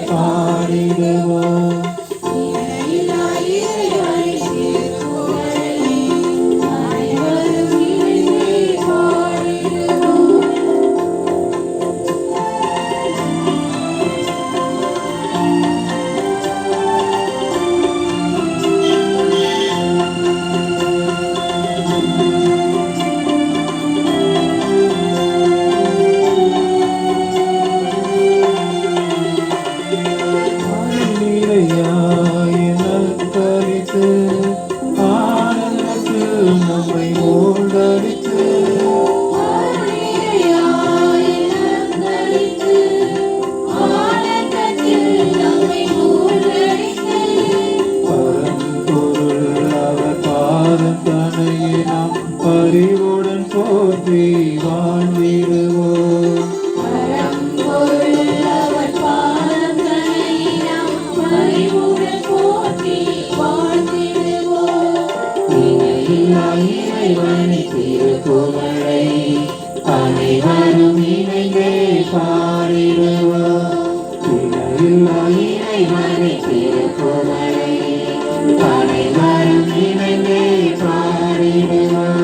பாடிடுவோம். பரிவுடன் போற்றி வாழ்ந்திடுவோம். திருப்புகழை அனைவரும் இணைந்தே பாடிடுவோம். இறைவனை திருப்புகழை அனைவரும் இணைந்தே பாடிடுவோம்.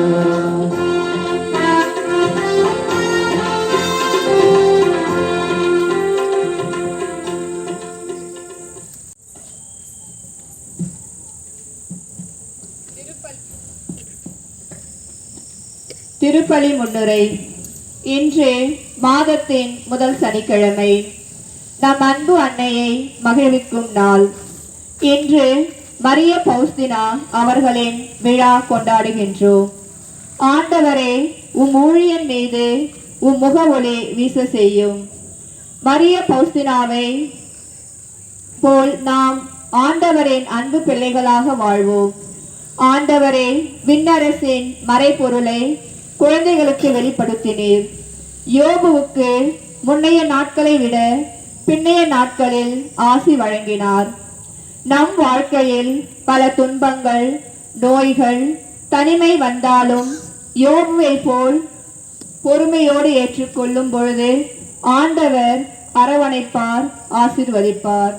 திருப்பலி முன்னுரை. இன்று மாதத்தின் முதல் சனிக்கிழமை, நம் அன்பு அன்னையை மகிழ்விக்கும் நாள். இன்று மரிய பௌஸ்தினா அவர்களின் விழா கொண்டாடுகின்றோம். ஆண்டவரே, உம் ஊழியன் மீது உம் முக ஒளி வீச செய்யும். மரிய பௌஸ்தினாவை போல் நாம் ஆண்டவரின் அன்பு பிள்ளைகளாக வாழ்வோம். ஆண்டவரே, விண்ணரசின் மறைபொருளை குழந்தைகளுக்கு வெளிப்படுத்தினீர். யோபுவுக்கு முன்னைய நாட்களை விட பின்னைய நாட்களில் ஆசி வழங்கினார். நம் வாழ்க்கையில் பல துன்பங்கள், நோய்கள், தனிமை வந்தாலும் யோபுவை போல் பொறுமையோடு ஏற்றுக்கொள்ளும் பொழுது ஆண்டவர் அரவணைப்பார், ஆசீர்வதிப்பார்.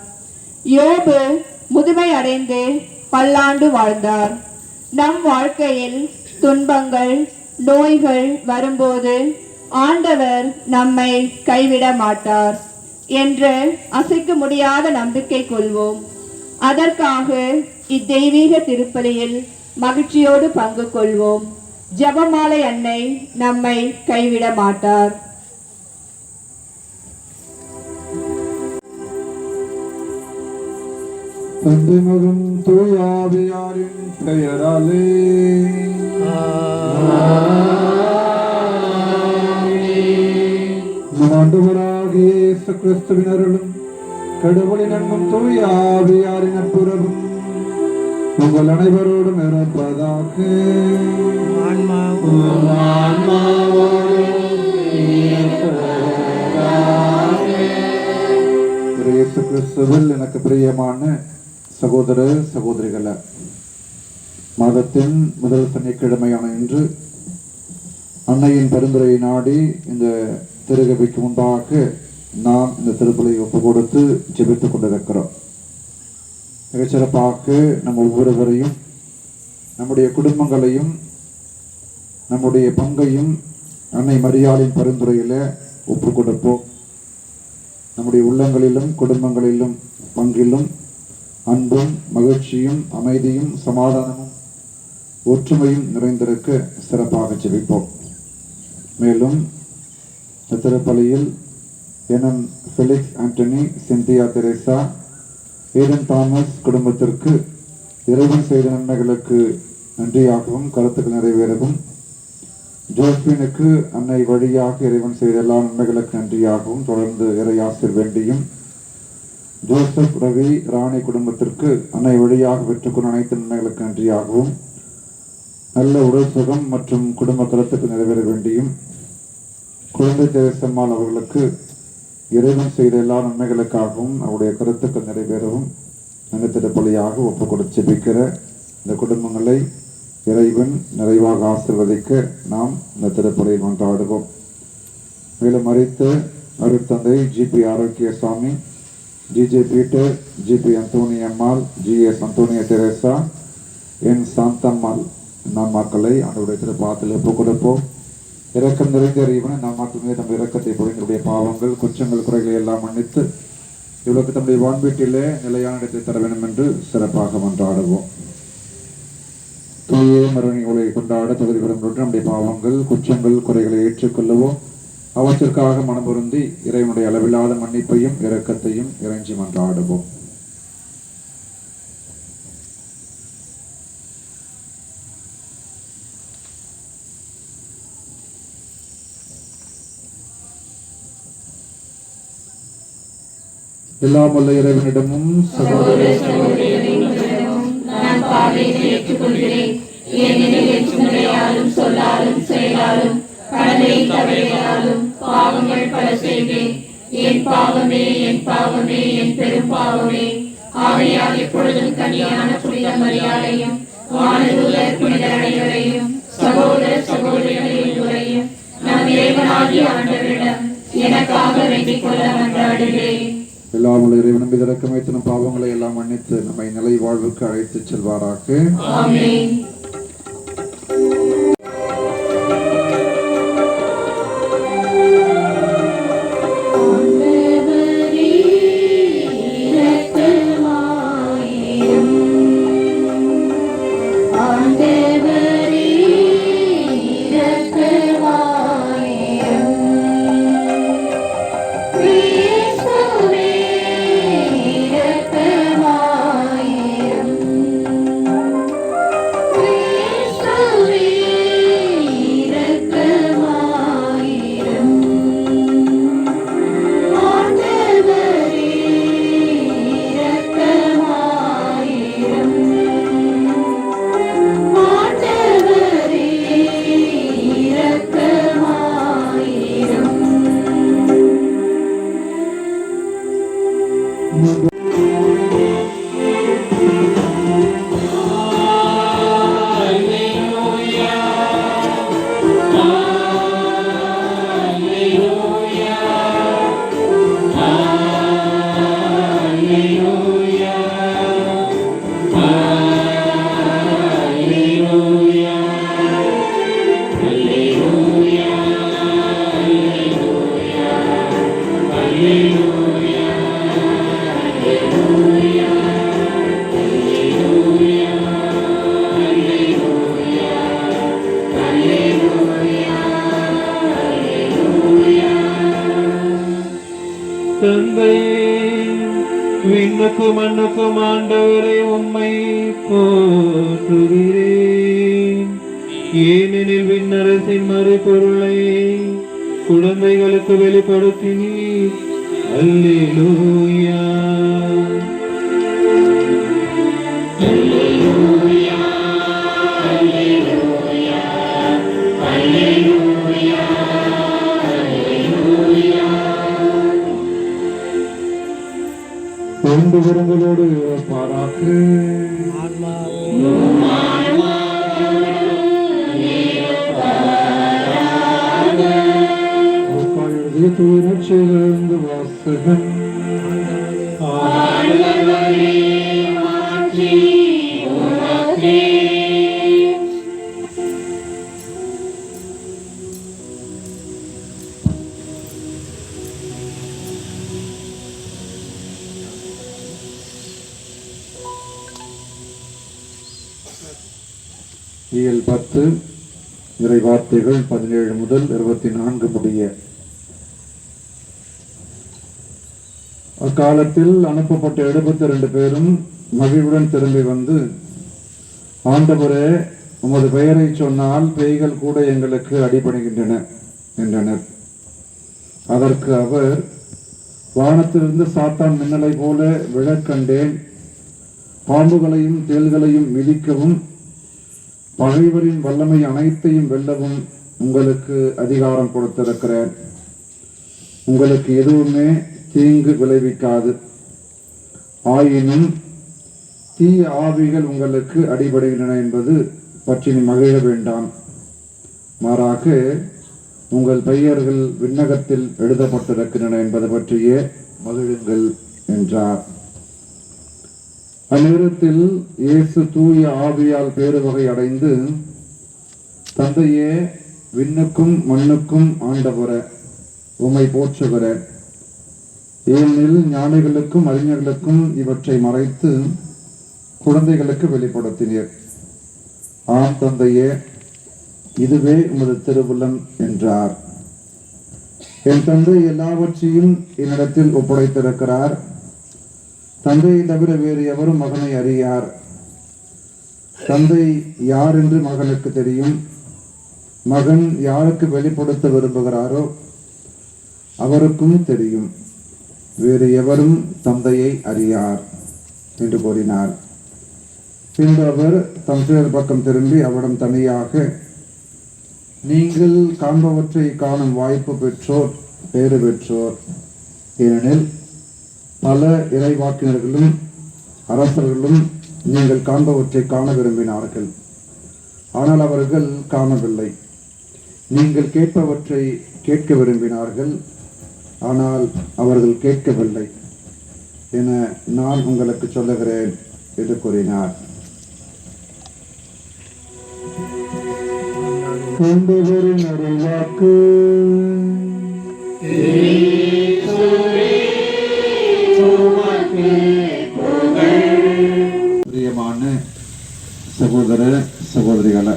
யோபு முதுமை அடைந்து பல்லாண்டு வாழ்ந்தார். நம் வாழ்க்கையில் துன்பங்கள், நோய்கள் வரும்போது ஆண்டவர் நம்மை கைவிட மாட்டார் என்ற அசைக்க முடியாத நம்பிக்கை கொள்வோம். அதற்காக இத்தெய்வீக திருப்பலியில் மகிழ்ச்சியோடு பங்கு கொள்வோம். ஜெபமாலை அன்னை நம்மை கைவிட மாட்டார். தந்தை மகன் தூய ஆவியாரின் பெயராலே ஆண்டவராகிய இயேசு கிறிஸ்துவின் அருளும் கடவுளின் அன்பும் தூய ஆவியாரின் நட்புறவும் உங்கள் அனைவரோடும் இருப்பதாக. இயேசு கிறிஸ்துவில் எனக்கு பிரியமான சகோதர சகோதரிகள, மாதத்தின் முதல் சனிக்கிழமையான இன்று அன்னையின் பரிந்துரையை நாடி இந்த திருகபைக்கு முன்பாக நாம் இந்த திருப்பலியை ஒப்பு கொடுத்து ஜெபித்துக் கொண்டிருக்கிறோம். மிகச்சிறப்பாக நம் ஒவ்வொருவரையும், நம்முடைய குடும்பங்களையும், நம்முடைய பங்கையும் அன்னை மரியாளின் பரிந்துரையில ஒப்பு கொடுப்போம். நம்முடைய உள்ளங்களிலும் குடும்பங்களிலும் பங்கிலும் அன்பும் மகிழ்ச்சியும் அமைதியும் சமாதானமும் ஒற்றுமையும் நிறைந்திருக்க சிறப்பாக ஜெபிப்போம். மேலும் திருப்பலியில் என் Felix Antony, Cynthia Teresa, Aidan Thomas குடும்பத்திற்கு இறைவன் செய்த நன்மைகளுக்கு நன்றியாகவும் கருத்துக்கள் நிறைவேறவும், ஜோஸ்பினுக்கு அன்னை வழியாக இறைவன் செய்த எல்லா நன்மைகளுக்கு நன்றியாகவும் தொடர்ந்து இறையாசிர் வேண்டியும், ஜோசப், ரவி, ராணி குடும்பத்திற்கு அன்னை வழியாக பெற்றுக்கொண்ட அனைத்து நன்மைகளுக்கு நன்றியாகவும், நல்ல உடல் சுகம் மற்றும் குடும்ப கருத்துக்கு நிறைவேற வேண்டியும், குழந்தை தேசம்மாள் அவர்களுக்கு இறைவன் செய்த எல்லா நன்மைகளுக்காகவும் அவருடைய கருத்துக்கள் நிறைவேறவும் நல்ல திருப்பலியாக ஒப்பு கொடுத்து ஜெபிக்கிற இந்த குடும்பங்களை இறைவன் நிறைவாக ஆசீர்வதிக்க நாம் இந்த திருப்பலியில் கொண்டாடுவோம். மேலும் மரித்த அருட்தந்தை ஜி.பி. ஆரோக்கிய சுவாமி, ஜிஜே பீட்டர், ஜிபி அந்தோனி அம்மாள், ஜிஎஸ் அந்தோனியா தெரேசா, என் சாந்தம்மாள் நாமாக்களை ஆண்டவருடைய திருப்பாதத்தில் ஒப்புக் கொடுப்போம். இரக்கம் நிறைந்த அறிவனை நாம் மக்கள் மீது நம்ம இரக்கத்தை பொழிந்தருடைய பாவங்கள் குற்றங்கள் குறைகளை எல்லாம் மன்னித்து இவளுக்கு தம்முடைய வான்வீட்டிலே நிலையான இடத்தை தர வேண்டும் என்று சிறப்பாக கொண்டாடுவோம். தூய மறுவணிகளை கொண்டாட தகுதி பெறும் நம்முடைய பாவங்கள் குற்றங்கள் குறைகளை ஏற்றுக்கொள்ளவும் அவற்றிற்காக மனம் பொருந்தி இறைவனுடைய அளவில்லாத மன்னிப்பையும் இரக்கத்தையும் இறைஞ்சி கொண்டாடுவோம். எல்லாம் உள்ள இறைவனிடமும் சகோதர சகோதரிகளிடமும் நான் பாவத்தை ஏற்றுக்கொள்கிறேன். ஏனெனில் என் சிந்தனையாலும் சொல்லாலும் செயலாலும் கடனை தவறினாலும் பாவங்கள் பல செய்தேன். என் பாவமே என் பாவமே என் பெரும் பாவமே. ஆகையால் எப்பொழுதும் கன்னியான புனித மரியாதையும் வானதூதர் புனிதர் அனைவரையும் சகோதர சகோதரிகளையும் நம் இறைவனாகிய ஆண்டவரிடம் எனக்காக வேண்டிக் கொள்ள மன்றாடுகிறேன். எல்லாம் உள்ள இறைவனும் இதற்கும் வைத்தினும் பாவங்களை எல்லாம் மன்னித்து நம்மை நிலை வாழ்வுக்கு அழைத்துச் செல்வாராக. ஆமென். விண்ணுக்கும் மண்ணுக்கும் ஆண்டவரே உம்மை போற்றுகிறேன். ஏனெனில் விண்ணரசின் மறுபொருளை குழந்தைகளுக்கு வெளிப்படுத்தினீர். அல்லேலூயா. கொண்டு வருங்களோடு பாராட்டு. தூரச்சிலிருந்து வாசகன். இயல் 10 இறைவார்த்தைகள் 17 முதல் 24 முடிய. அக்காலத்தில் அனுப்பப்பட்ட 72 பேரும் மகிழ்வுடன் திரும்பி வந்து, ஆண்டவரே, உமது பெயரை சொன்னால் பேய்கள் கூட எங்களுக்கு அடிபணிகின்றன என்றனர். அதற்கு அவர், வானத்திலிருந்து சாத்தான் மின்னலை போல விழக்கண்டேன். பாம்புகளையும் தேள்களையும் மிதிக்கவும் பகைவரின் வல்லமை அனைத்தையும் வெல்லவும் உங்களுக்கு அதிகாரம் கொடுத்திருக்கிறேன். உங்களுக்கு எதுவுமே தீங்கு விளைவிக்காது. ஆயினும் தீய ஆவிகள் உங்களுக்கு அடிபடுகின்றன என்பது பற்றி நீ மகிழ வேண்டாம். மாறாக உங்கள் பெயர்கள் விண்ணகத்தில் எழுதப்பட்டிருக்கின்றன என்பது பற்றியே மகிழுங்கள் என்றார். அந்நேரத்தில் இயேசு தூய ஆவியால் பேருவகை அடைந்து, தந்தையே, விண்ணுக்கும் மண்ணுக்கும் ஆண்டவர, உம்மை போற்றுகிற, ஏனெனில் ஞானிகளுக்கும் அறிஞர்களுக்கும் இவற்றை மறைத்து குழந்தைகளுக்கு வெளிப்படுத்தினீர். ஆம் தந்தையே, இதுவே உமது திருவுள்ளம் என்றார். என் தந்தை எல்லாவற்றையும் என்னிடத்தில் ஒப்படைத்திருக்கிறார். தந்தையை தவிர வேறு எவரும் மகனை அறியார். தந்தை யார் என்று மகனுக்கு தெரியும். மகன் யாருக்கு வெளிப்படுத்த விரும்புகிறாரோ அவருக்கும் தெரியும். வேறு எவரும் தந்தையை அறியார் என்று கூறினார். பின்பு அவர் தம் சீடர் பக்கம் திரும்பி அவரிடம் தனியாக, நீங்கள் காண்பவற்றை காணும் வாய்ப்பு பெற்றோர் பேறு பெற்றோர். ஏனெனில் பல இறைவாக்கினர்களும் அரசர்களும் நீங்கள் காண்பவற்றை காண விரும்பினார்கள், ஆனால் அவர்கள் காணவில்லை. நீங்கள் கேட்பவற்றை கேட்க விரும்பினார்கள், ஆனால் அவர்கள் கேட்கவில்லை என நான் உங்களுக்கு சொல்லுகிறேன் என்று கூறினார். ஆண்டவரின் அருள்வாக்கு. பிரியமான சகோதர சகோதரிகள,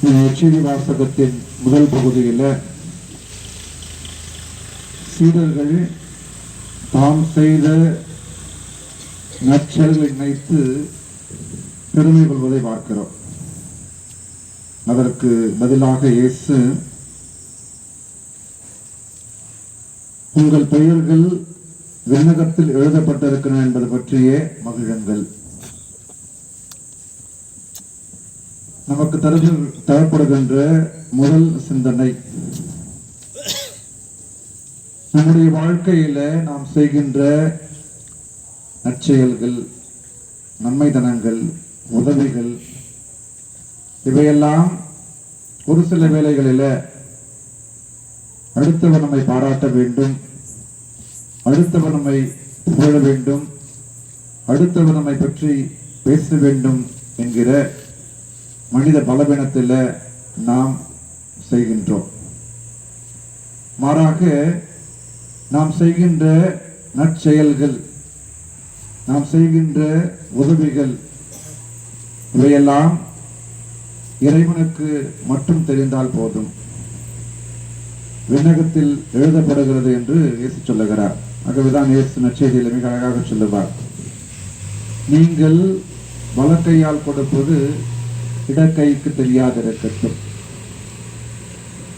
நற்செய்தி வாசகத்தின் முதல் பகுதியில் சீடர்கள் தாம் செய்த நற்செயல்களை நினைத்து பெருமை கொள்வதை பார்க்கிறோம். அதற்கு பதிலாக இயேசு, உங்கள் பெயர்கள் விண்ணகத்தில் எழுதப்பட்டிருக்கின்றன என்பது பற்றியே மகிழுங்கள். நமக்கு தரப்படுகின்ற முதல் சிந்தனை, நம்முடைய வாழ்க்கையில நாம் செய்கின்ற நற்செயல்கள், நன்மைதனங்கள், உதவிகள், இவையெல்லாம் ஒரு சில வேளைகளில் அடுத்தவர் நம்மை பாராட்ட வேண்டும், அடுத்தவர் நம்மை புகழ வேண்டும், அடுத்தவர் நம்மை பற்றி பேச வேண்டும் என்கிற மனித பலவீனத்தில் நாம் செய்கின்றோம். மாறாக நாம் செய்கின்ற நற்செயல்கள், நாம் செய்கின்ற உதவிகள், இவையெல்லாம் இறைவனுக்கு மட்டும் தெரிந்தால் போதும், விண்ணகத்தில் எழுதப்படுகிறது என்று இயேசு சொல்லுகிறார். ஆகவேதான் இயேசு நற்செய்தியில் மிக அழகாக சொல்லுவார், நீங்கள் வலக்கையால் கொடுப்பது இடக்கைக்கு தெரியாதிருக்கட்டும்,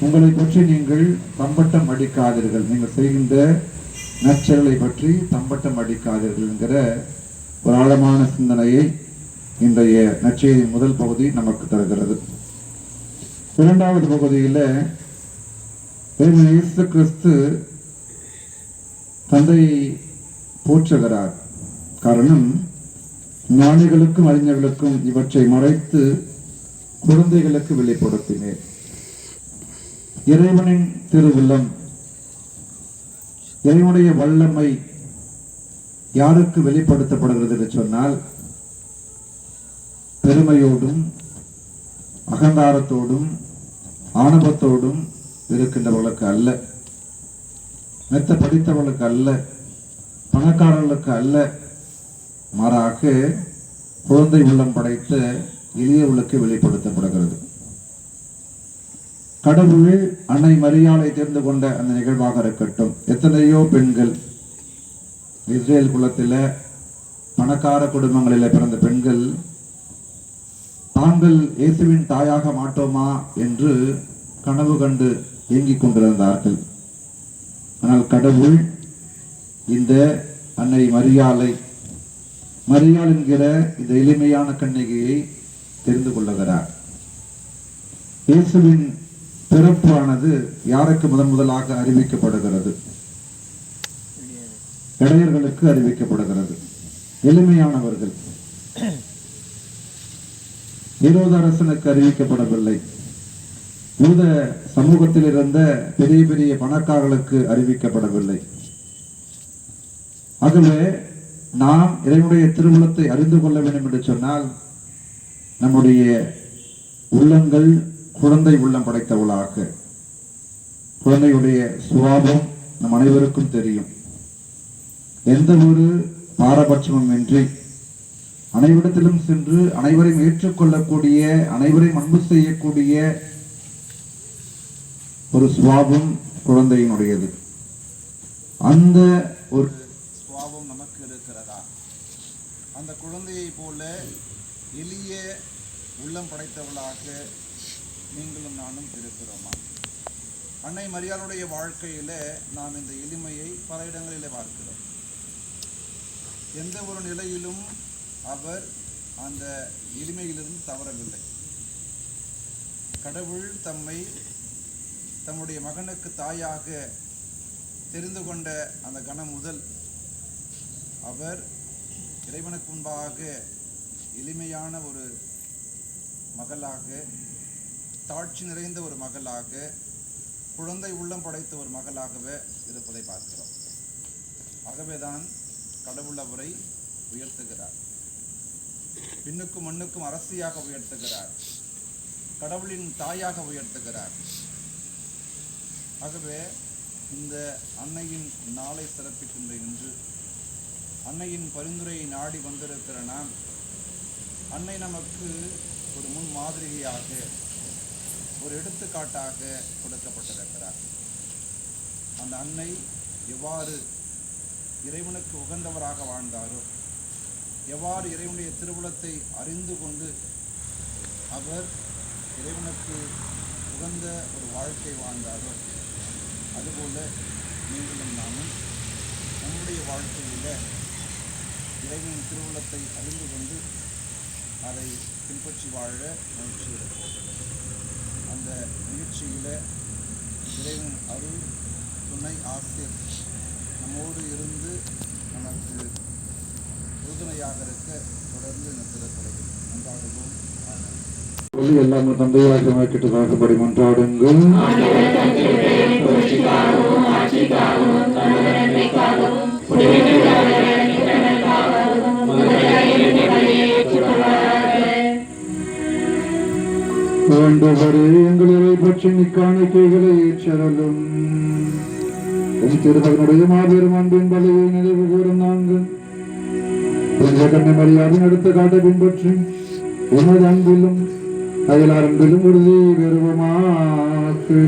உங்களை பற்றி நீங்கள் தம்பட்டம் அடிக்காதீர்கள், நீங்கள் செய்கின்ற நற்செயலை பற்றி தம்பட்டம் அடிக்காதீர்கள் என்கிற ஒரு ஆழமான சிந்தனையை இன்றைய நற்செய்தியின் முதல் பகுதி நமக்கு தருகிறது. இரண்டாவது பகுதியில் இயேசு கிறிஸ்து தந்தையை போற்றுகிறார். காரணம், ஞானிகளுக்கும் அறிஞர்களுக்கும் இவற்றை மறைத்து குழந்தைகளுக்கு வெளிப்படுத்தினேன். இறைவனின் திருவுள்ளம், இறைவனுடைய வல்லமை யாருக்கு வெளிப்படுத்தப்படுகிறது என்று சொன்னால், பெருமையோடும் அகங்காரத்தோடும் ஆணவத்தோடும் இருக்கின்றவர்களுக்கு அல்ல, மெத்த படித்தவர்களுக்கு அல்ல, பணக்காரர்களுக்கு அல்ல, மாறாக குழந்தை உள்ளம் படைத்த எளியவர்களுக்கு வெளிப்படுத்தப்படுகிறது. கடவுள் அன்னை மரியாளை தேர்ந்து கொண்ட அந்த நிகழ்வாக இருக்கட்டும், எத்தனையோ பெண்கள், இஸ்ரேல் குலத்தில் பணக்கார குடும்பங்களில் பிறந்த பெண்கள் தாங்கள் இயேசுவின் தாயாக மாட்டோமா என்று கனவு கண்டு ஏங்கிக் கொண்டிருந்தார்கள். ஆனால் கடவுள் இந்த அன்னை மரியாள் என்கிற இந்த எளிமையான கன்னிகையை தெரிந்து கொள்ளுகிறார். இயேசுவின் பிறப்பானது யாருக்கு முதலாக அறிவிக்கப்படுகிறது? இடையர்களுக்கு அறிவிக்கப்படுகிறது, எளிமையானவர்கள். ஏரோது அரசனுக்கு அறிவிக்கப்படவில்லை, யூத சமூகத்தில் இருந்த பெரிய பெரிய பணக்காரர்களுக்கு அறிவிக்கப்படவில்லை. ஆகவே நாம் இறைவனுடைய திருவுளத்தை அறிந்து கொள்ள வேண்டும் என்று சொன்னால் நம்முடைய உள்ளங்கள் குழந்தை உள்ளம் படைத்தவளாக, குழந்தையுடைய சுபாவம் நம் அனைவருக்கும் தெரியும். எந்த ஒரு பாரபட்சமும் இன்றி அனைவரிடத்திலும் சென்று அனைவரையும் ஏற்றுக்கொள்ளக்கூடிய, அனைவரையும் அன்பு செய்யக்கூடிய ஒரு சுபாவம் குழந்தையினுடையது. அந்த ஒரு சுபாவம் நமக்கு இருக்கிறதா? அந்த குழந்தையை போல எளிய உள்ளம் படைத்தவளாக நீங்களும் நானும் இருக்கிறோமா? அன்னை மரியாளுடைய வாழ்க்கையில நாம் இந்த எளிமையை பல இடங்களிலே பார்க்கிறோம். எந்த ஒரு நிலையிலும் அவர் அந்த எளிமையிலிருந்து தவறவில்லை. கடவுள் தம்முடைய மகனுக்கு தாயாக தெரிந்து கொண்ட அந்த கணம் முதல் அவர் இறைவனுக்கு முன்பாக எளிமையான ஒரு மகளாக, தாட்சி நிறைந்த ஒரு மகளாக, குழந்தை உள்ளம் படைத்த ஒரு மகளாகவே இருப்பதை பார்க்கிறோம். ஆகவேதான் கடவுள் அவரை உயர்த்துகிறார். விண்ணுக்கும் மண்ணுக்கும் அரசியாக உயர்த்துகிறார். கடவுளின் தாயாக உயர்த்துகிறார். ஆகவே இந்த அன்னையின் நாளை சிறப்பிக்கின்ற இன்று அன்னையின் பரிந்துரையை நாடி வந்திருக்கிற நாம், அன்னை நமக்கு ஒரு முன் மாதிரியாக, ஒரு எடுத்துக்காட்டாக கொடுக்கப்பட்டிருக்கிறார். அந்த அன்னை எவ்வாறு இறைவனுக்கு உகந்தவராக வாழ்ந்தாரோ, எவ்வாறு இறைவனுடைய திருவுளத்தை அறிந்து கொண்டு அவர் இறைவனுக்கு உகந்த ஒரு வாழ்க்கை வாழ்ந்தாரோ, அதுபோல நீங்களும் நாமும் நம்முடைய வாழ்க்கையில் இறைவனின் திருவுளத்தை அறிந்து கொண்டு அதை பின்பற்றி வாழ முயற்சி எடுப்போம். அந்த முயற்சியில் இறைவன் அருள், துணை, ஆசிரியர் நம்மோடு இருந்து நமக்கு உறுதுணையாக இருக்க தொடர்ந்து இந்த திருப்பலையில் கொண்டாடுவோம். எல்லாமே தந்தையாக கிட்டதாகபடி மன்றாடுங்கள். ஆண்டவரே, எங்களை பற்றி நிக்காணிக்கைகளை ஏற்றலும் திருமகனுடைய மாபெரும் அன்பின் பலியை நினைவு கூறும் நாங்கள் கண்ணை மரியாதை எடுத்து காட்ட பின்பற்றி உமது அன்பிலும் அயலார் அன்பிலும் உறுதி பெறுவமாக்கு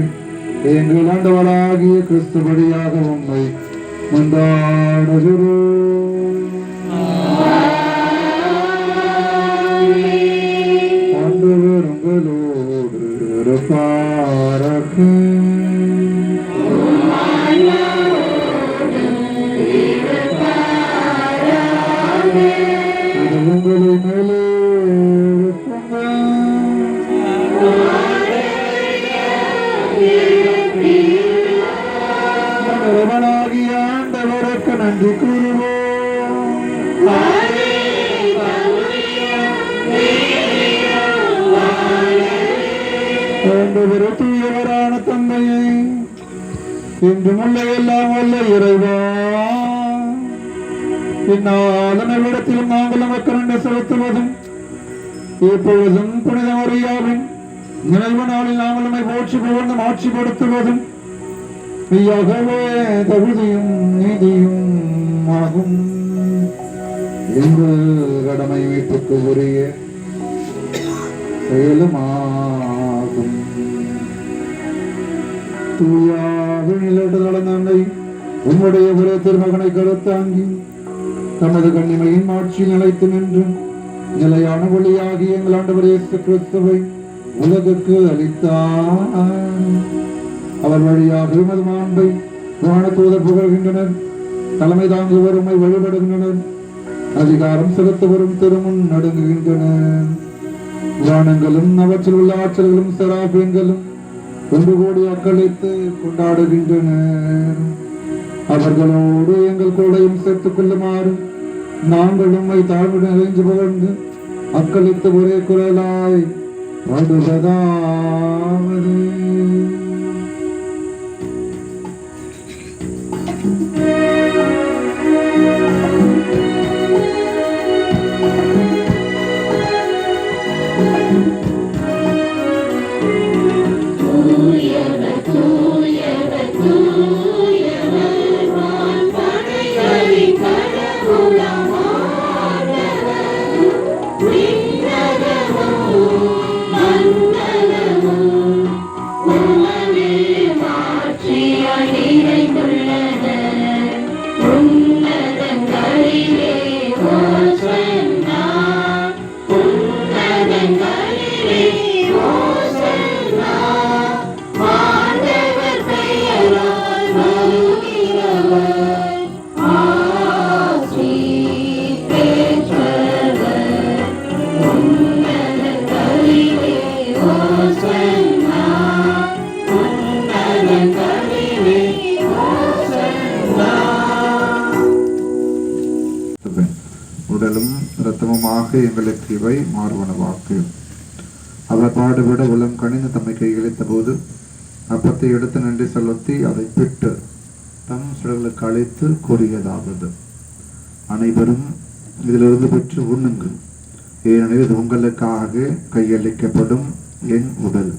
எங்கள் ஆண்டவராகிய கிறிஸ்துபடியாக உண்மை மன்றாடுகிறோம். ஆண்டவர் உங்களோடு இருப்பாராக. உங்களை மேலே ஆண்டவருக்கு நன்றி கூறுவோம். ஆண்டவரே, தூயவரான தந்தையை இன்று முல்லை எல்லாம் வல்ல இறைவா, இந்நாளிடத்திலும் நாங்கள் நமக்கு நன்றி செலுத்துவதும் இப்பொழுதும் புனித மரியாவின் நினைவு நாளில் நாங்கள் நம்மை போற்றி புகழ்ந்து ஆட்சிப்படுத்துவதும் மெய்யாகவே தகுதியும் நீதியும் ஆகும். எங்கள் கடமை மீட்புக்கு உரிய செயலுமாகும். தூயாக நிலட்டுதல நன்மை உம்முடைய ஒரே திருமகனை கருத்தாங்கி தமது கண்ணிமையின் ஆட்சியில் நிலைத்து நின்று நிலையான ஒளியாகி எங்கள் ஆண்டவர் இயேசு கிறிஸ்துவை உலகுக்கு அளித்தார். அவர் வழியாக உமது மாண்பை வான தூதர் புகழ்கின்றனர். தலைமை தாங்குவோர் உம்மை வழிபடுகின்றனர். அதிகாரம் செலுத்துவரும் திருமுன் நடுங்குகின்றனர். வானங்களும் அவற்றில் உள்ள ஆற்றல்களும் செராபீன்களும் ஒன்று கோடி அக்களித்து கொண்டாடுகின்றனர். அவர்களோடு எங்கள் கூடையும் சேர்த்துக் கொள்ளுமாறு நாங்கள் உம்மை தாழ்வு நிறைஞ்சு புகழ்ந்து அக்களித்து ஒரே குரலாய் படுவதாவது உடலும் இரத்தமுமாக எங்களுக்கு இவை மாறுவனவாக்கு. அவர் பாடுபட உளம் கணிந்து தம்மை கையளித்த போது அப்பத்தை எடுத்து நன்றி செலுத்தி அதை பிட்டு தம் சிலர்களுக்கு அழைத்து கூறியதாவது, அனைவரும் இதிலிருந்து பெற்று உண்ணுங்கள், ஏனெனில் இது உங்களுக்காக கையளிக்கப்படும் என் உடல்.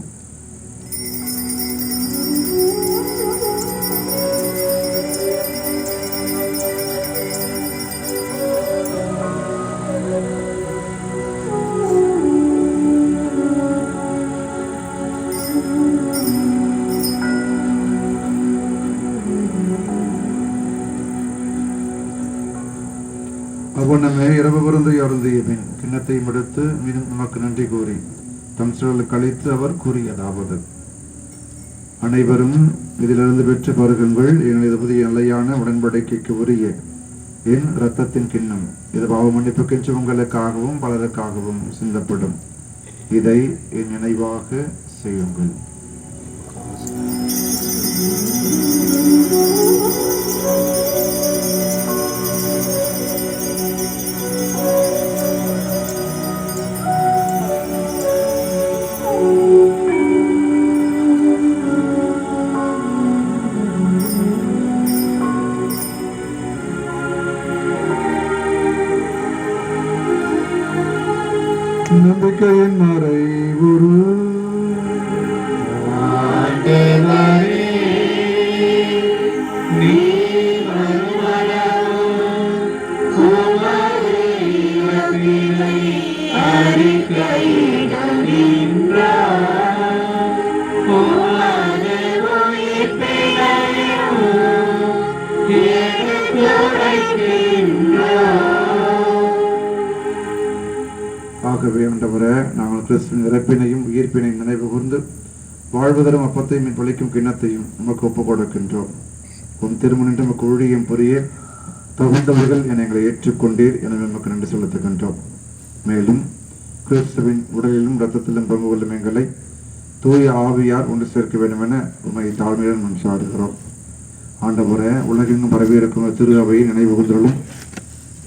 அவ்வண்ணமே இரவு விருந்து அருந்திய பின் கிண்ணத்தையும் எடுத்து மீண்டும் நமக்கு நன்றி கூறி தம் சிலர்களுக்கு அழைத்து அவர் கூறியதாவது, அனைவரும் இதிலிருந்து பெற்று பருகுங்கள், எனது புதிய நிலையான உடன்படிக்கைக்கு உரிய என் இரத்தத்தின் கிண்ணம், இது பாவ மன்னிப்புக்கென்று உங்களுக்காகவும் பலருக்காகவும் சிந்தப்படும். இதை என் நினைவாக செய்யுங்கள். நம்பிக்கையின் மறைவுரு ஆகவே ஆண்டவரே, நாங்கள் கிறிஸ்துவின் இறப்பினையும் உயிர்ப்பினையும் நினைவு கூர்ந்து வாழ்வதரும் அப்பத்தையும் பழிக்கும் கிண்ணத்தையும் நமக்கு ஒப்புக் கொடுக்கின்றோம். உன் திருமணின்று நமக்கு ஊழியம் புரிய தகுந்தவர்கள் என எங்களை ஏற்றுக்கொண்டீர், எனவே நமக்கு நன்றி செலுத்துகின்றோம். மேலும் கிறிஸ்துவின் உடலிலும் இரத்தத்திலும் பங்கு கொள்ளும் எங்களை தூய ஆவியார் ஒன்று சேர்க்க வேண்டும் என உண்மை தாழ்மையுடன் மன்றாடுகிறோம். ஆண்டவரே, உலகெங்கும் பரவியிருக்கும் திரு அவையை நினைவு கூர்ந்தருளும்.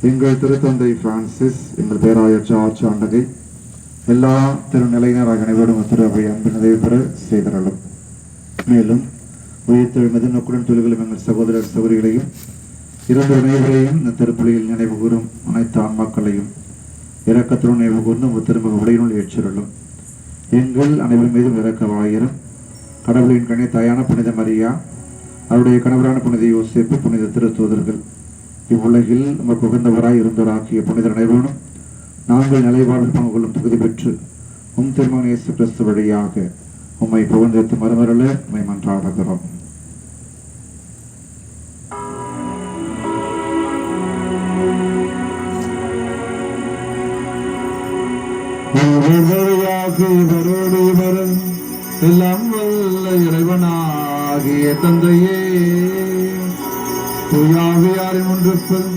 எங்கள் திருத்தந்தை பிரான்சிஸ், எங்கள் பேராயர் ஜார்ஜ் ஆண்டகை, எல்லா திருநிலையினராக அனைவரும் திரு அவை அன்பு நிறைவு பெற செய்தரலும். மேலும் உயிர்த்தெழுமது நோக்குடன் தொழில்களும் எங்கள் சகோதரர் சகோதரிகளையும் இரண்டு அனைவரையும் இந்த திருப்பலியில் நினைவு கூறும் அனைத்து ஆன்மாக்களையும் இரக்கத்துடன் நினைவு கூர்ந்து திரும்ப உடையினுள் ஏற்றருளும். எங்கள் அனைவரும் மீதும் இரக்கவாயிரம். கடவுளின் கனி தாயான புனித மரியா, அவருடைய கணவரான புனித யோசேப்பு, புனித திருத்தூதர்கள், இவ்வுலகில் நமக்கு உகந்தவராய் இருந்தவராகிய புனித அனைவரும் நாங்கள் நிலைவாழ்வில் பங்கு கொள்ளும் தகுதி பெற்று உம் திருமகன் இயேசு கிறிஸ்து வழியாக உம்மை புகழ்ந்தெடுத்து மறுமரல உம்மை மன்றாடுகிறோம். இவரோடு இவரும் எல்லாம் வல்ல இறைவனாகிய தந்தையே, தூயாவியாரின் ஒன்றுக்குள்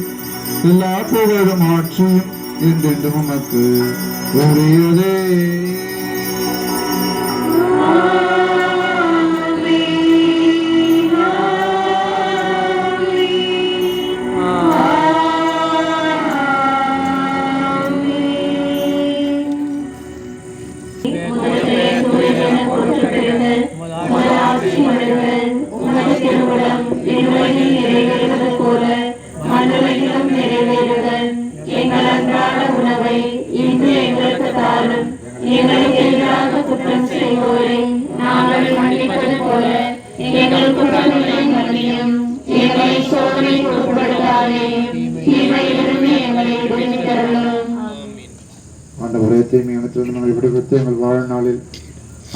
எல்லா புகழும் ஆட்சியும் என்றென்றும் உமக்கு உரியதே. திருவுளம் விண்ணுலகில் நிறைவேறுவது போல மண்ணுலகிலும் நிறைவேறுக. எங்கள் அன்றாட உணவை இன்று எங்களுக்கு தாரும். எங்களுக்கு எதிராக குற்றம் செய்வோரை நாங்கள் மன்னிப்பது போல எங்கள் குற்றங்களை மன்னியும். எங்களை சோதனைக்கு உட்படுத்தாதேயும், தீமையிலிருந்து எங்களை விடுவித்தருளும். ஆண்டவரே, தீமையானத்திலிருந்து நம்மை விடுவித்து எங்கள் வாழ்நாளில்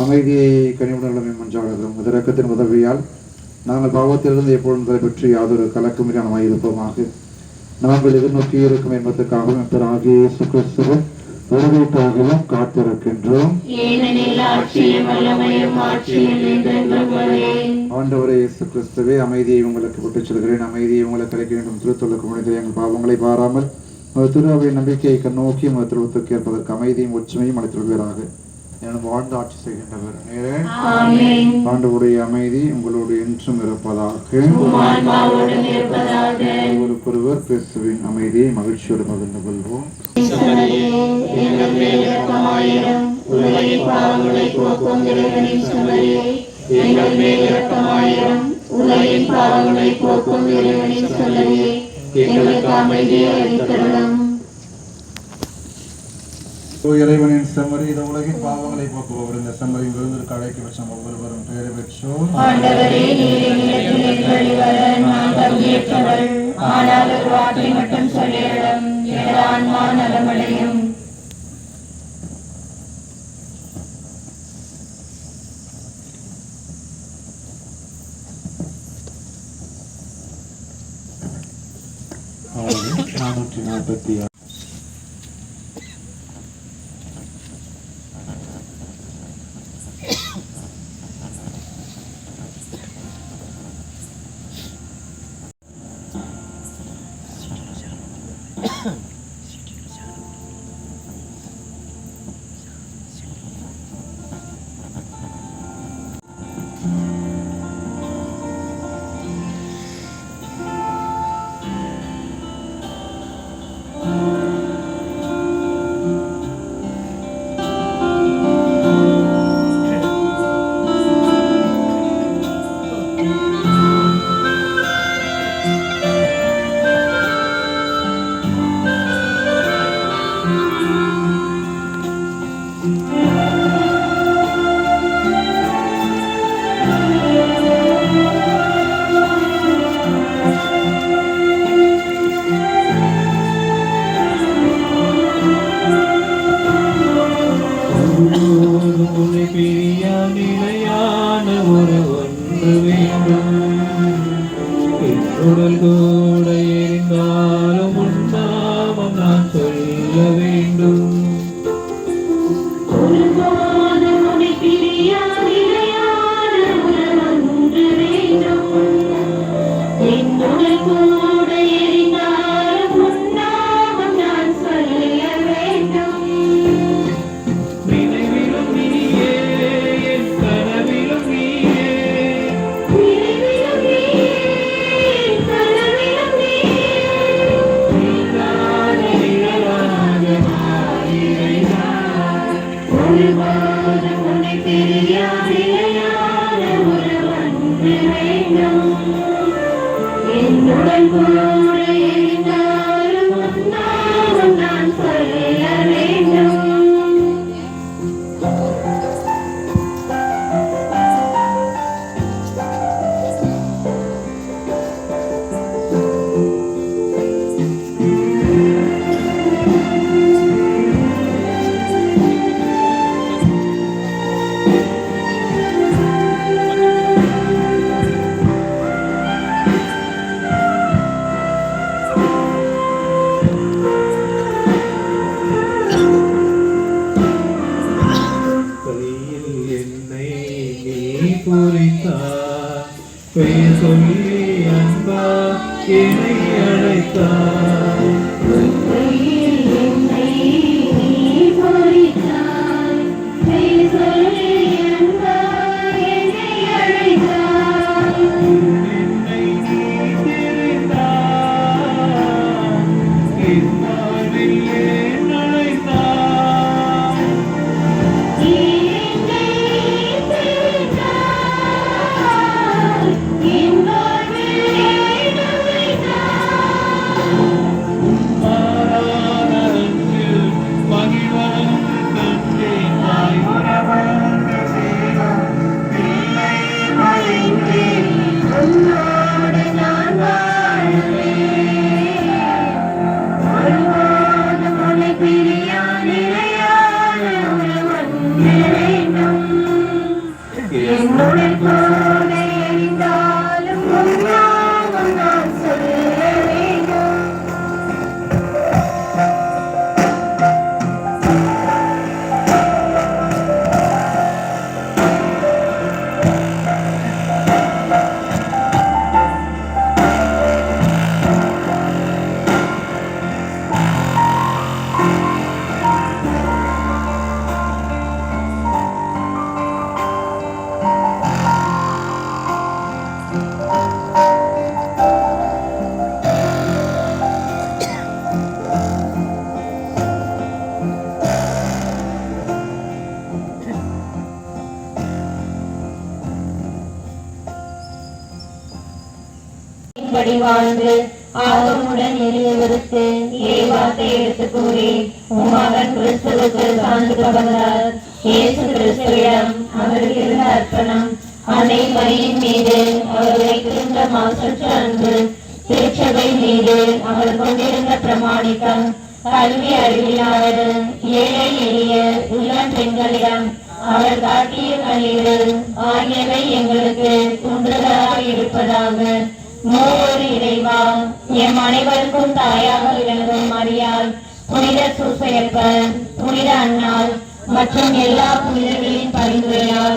அமைதியை கனிவுடன் மன்றாடுகிறோம். இரக்கத்தின் உதவியால் நாங்கள் பாவத்திலிருந்து எப்பொழுதும் கைப்பற்றி யாதொரு கலக்கமில்லாமல் இருப்போமாக. நாங்கள் எதிர்நோக்கி இருக்கும் என்பதற்காகவும் எத்தராகிய இயேசு கிறிஸ்துவின் வருகைக்காகவும் காத்திருக்கின்றோம். ஆண்டவரே இயேசு கிறிஸ்துவே, அமைதியை உங்களுக்கு விட்டுச் செல்கிறேன், அமைதியை உங்களுக்கு அளிக்க வேண்டும். திருத்தொழுக்கு முடிந்த எங்கள் பாவங்களை பாராமல் திருவை நம்பிக்கையை கண்ணோக்கி திருவத்துக்கு ஏற்பதற்கு அமைதியும் ஒற்றுமையும் அளித்துள்வீராக. எனது வாழ்ந்து ஆட்சி செய்கின்றவர் நேரே. ஆண்டவருடைய அமைதி உங்களோடு என்றும் இருப்பதாக. ஒருவருக்கொருவர் கிறிஸ்துவின் அமைதியை மகிழ்ச்சியோடு பகிர்ந்து கொள்வோம். இறைவனின் செம்மறி, இந்த உலகின் பாவங்களை போக்குபவர், இந்த செம்மறியின் விருந்திற்கு அழைக்க பெற்ற ஒவ்வொருவரும் பெயரை பெற்றோம். மட்டும் சொல்லிடம் ஆன்மா நலமடையும். உடல் கூட எரிந்தாலும் உண்டாமம் நான் சொல்ல வேண்டும். பெயர் சொல்லி அன்பா என்னை அழைத்தார். In the படி வாழ்ந்து ஆர்வமுடன் எளியவருக்கு இறைவார்த்தை எடுத்து கூறி உமகன் கிறிஸ்துவுக்கு சான்று பகர்ந்தார். இயேசு கிறிஸ்துவிடம் அவருக்கு இருந்த அர்ப்பணம், அன்னை மரியின் மீது அவர் வைத்திருந்த மாசற்ற அன்பு, திருச்சபை மீது அவர் கொண்டிருந்த பிரமாணிக்கம், கல்வி அறிவில்லாத ஏழை எளிய இளம் பெண்களிடம் அவர் காட்டிய கண்ணீர் ஆகியவை எங்களுக்கு குன்றுதலாக இருப்பதாக. மூவொரு இறைவா, எம் அனைவருக்கும் தாயாக விளங்கும் மரியாள், புனித சூசையப்பர், புனித அன்னாள் மற்றும் எல்லா புனிதர்களின் பரிந்துரையால்